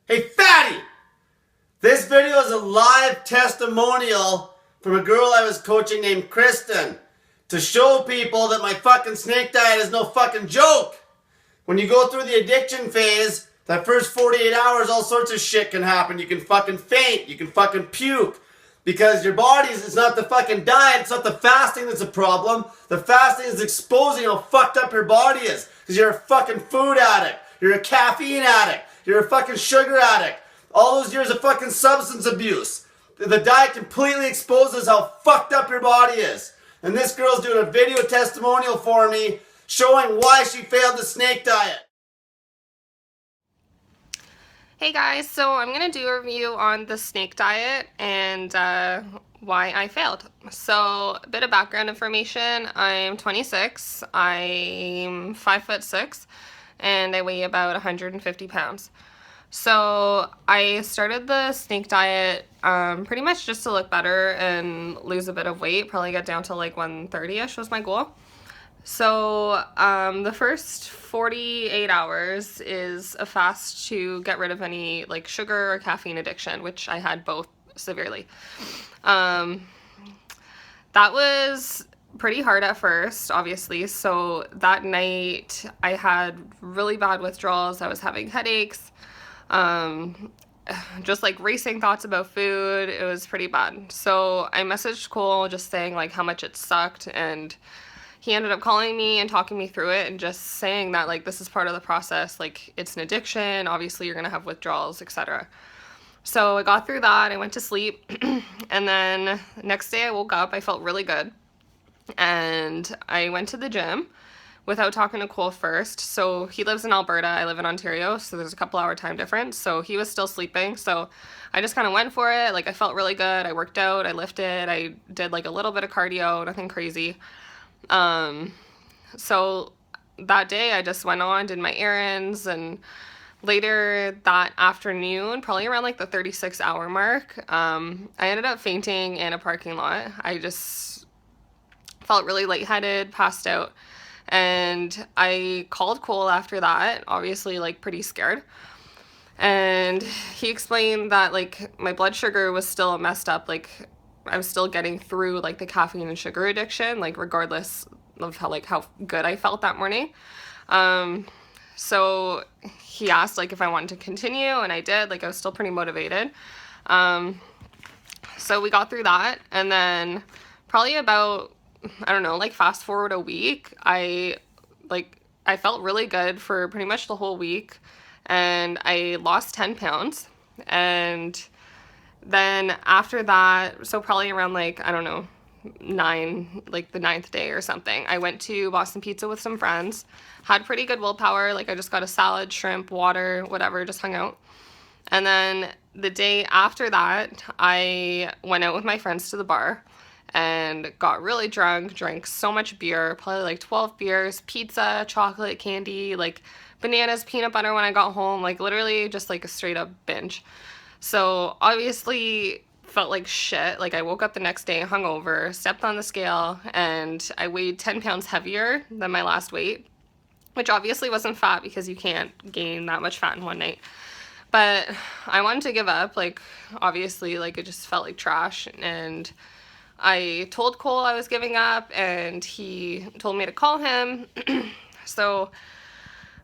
Hey fatty! This video is a live testimonial from a girl I was coaching named Kristen to show people that my fucking snake diet is no fucking joke. When you go through the addiction phase, that first 48 hours, all sorts of shit can happen. You can fucking faint, you can fucking puke. Because your body's, it's not the fucking diet, it's not the fasting that's a problem. The fasting is exposing how fucked up your body is. Because you're a fucking food addict. You're a caffeine addict. You're a fucking sugar addict. All those years of fucking substance abuse. The diet completely exposes how fucked up your body is. And this girl's doing a video testimonial for me showing why she failed the snake diet. Hey guys, so I'm going to do a review on the snake diet and why I failed. So a bit of background information. I'm 26, I'm 5'6", and I weigh about 150 pounds. So I started the snake diet pretty much just to look better and lose a bit of weight, probably get down to like 130-ish was my goal. So the first 48 hours is a fast to get rid of any like sugar or caffeine addiction, which I had both severely. That was pretty hard at first, obviously. So that night I had really bad withdrawals. I was having headaches, just like racing thoughts about food. It was pretty bad. So I messaged Cole just saying like how much it sucked, and he ended up calling me and talking me through it and just saying that like this is part of the process, like it's an addiction, obviously you're gonna have withdrawals, etc. So I got through that, I went to sleep, and then the next day I woke up, I felt really good, and I went to the gym without talking to Cole first. So he lives in Alberta, I live in Ontario, so there's a couple hour time difference, so he was still sleeping. So I just kind of went for it. Like I felt really good, I worked out, I lifted, I did like a little bit of cardio, nothing crazy. So that day I just went on, did my errands, and later that afternoon, probably around like the 36-hour mark, I ended up fainting in a parking lot. I just felt really lightheaded, passed out, and I called Cole after that, obviously like pretty scared. And he explained that like my blood sugar was still messed up, like I was still getting through like the caffeine and sugar addiction, like regardless of how good I felt that morning. So he asked like if I wanted to continue, and I did. Like I was still pretty motivated. So we got through that, and then probably about, I don't know, like fast forward a week, I felt really good for pretty much the whole week, and I lost 10 pounds. And then after that, so probably around like, I don't know, like the 9th day or something, I went to Boston Pizza with some friends, had pretty good willpower. Like I just got a salad, shrimp, water, whatever, just hung out. And then the day after that, I went out with my friends to the bar and got really drunk, drank so much beer, probably like 12 beers, pizza, chocolate, candy, like bananas, peanut butter when I got home, like literally just like a straight up binge. So obviously felt like shit. Like I woke up the next day hungover, stepped on the scale, and I weighed 10 pounds heavier than my last weight, which obviously wasn't fat because you can't gain that much fat in one night. But I wanted to give up. Like obviously, like it just felt like trash, and I told Cole I was giving up, and he told me to call him. So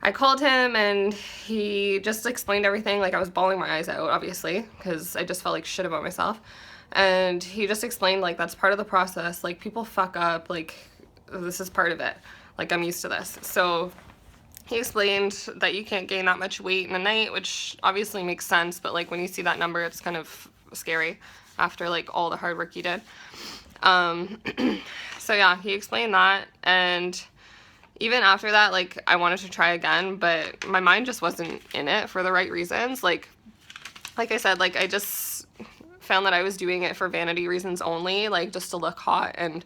I called him, and he just explained everything. Like I was bawling my eyes out, obviously, because I just felt like shit about myself. And he just explained like that's part of the process. Like people fuck up. Like this is part of it. Like I'm used to this. So he explained that you can't gain that much weight in a night, which obviously makes sense. But like when you see that number, it's kind of scary after like all the hard work you did. So yeah, he explained that, and even after that, like I wanted to try again, but my mind just wasn't in it for the right reasons. Like I said, like I just found that I was doing it for vanity reasons only, like just to look hot. And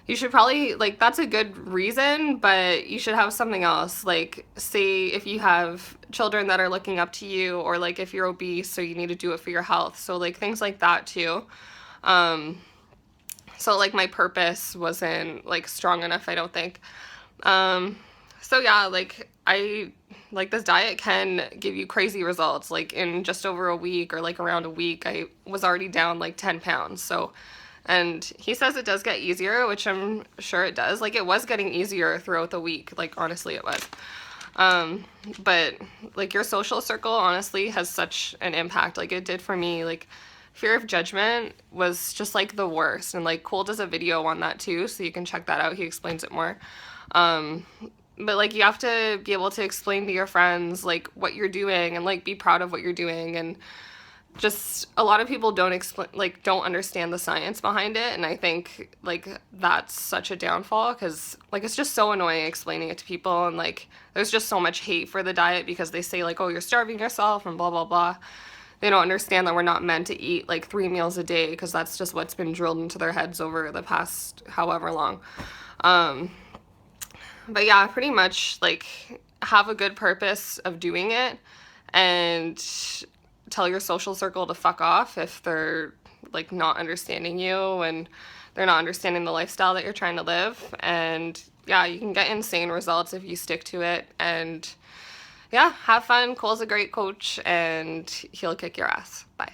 you should probably, like, that's a good reason, but you should have something else. Like say if you have children that are looking up to you, or like if you're obese, so you need to do it for your health. So like things like that too. So like my purpose wasn't like strong enough, I don't think. So yeah, like I like this diet can give you crazy results. Like in just over a week or like around a week, I was already down like 10 pounds. So, and he says it does get easier, which I'm sure it does. Like it was getting easier throughout the week. Like honestly it was. But like your social circle honestly has such an impact. Like it did for me. Like fear of judgment was just like the worst. And like Cole does a video on that too, so you can check that out. He explains it more. But like you have to be able to explain to your friends like what you're doing and like be proud of what you're doing. And just a lot of people don't explain, like don't understand the science behind it. And I think like that's such a downfall, because like it's just so annoying explaining it to people. And like there's just so much hate for the diet because they say like, oh, you're starving yourself and blah blah blah. They don't understand that we're not meant to eat like 3 meals a day, because that's just what's been drilled into their heads over the past however long. But yeah, pretty much like have a good purpose of doing it, and tell your social circle to fuck off if they're like not understanding you and they're not understanding the lifestyle that you're trying to live. And yeah, you can get insane results if you stick to it. And yeah, have fun. Cole's a great coach and he'll kick your ass. Bye.